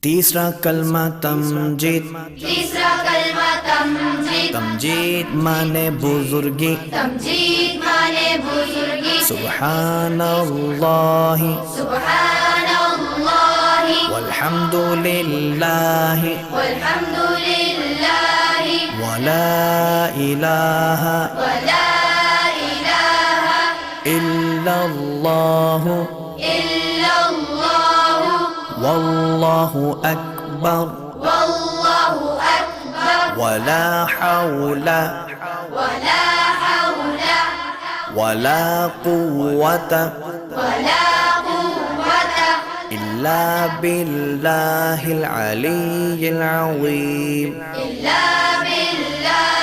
तीसरा कलमा तमजीद। तीसरा कलमा तमजीद। तमजीद माने बुजुर्गी। तमजीद माने बुजुर्गी। सुब्हानल्लाहि सुब्हानल्लाहि वल्हम्दुलिल्लाहि वल्हम्दुलिल्लाहि वला इलाहा वला इलाहा इल्लल्लाहु इल्लल्लाहु वल्लाहु अकबर वल्लाहु अकबर वला हौला वला हौला वला कुव्वता वला कुव्वता इल्ला बिल्लाहिल अलिय्यिल अज़ीम। इल्ला बिल्लाह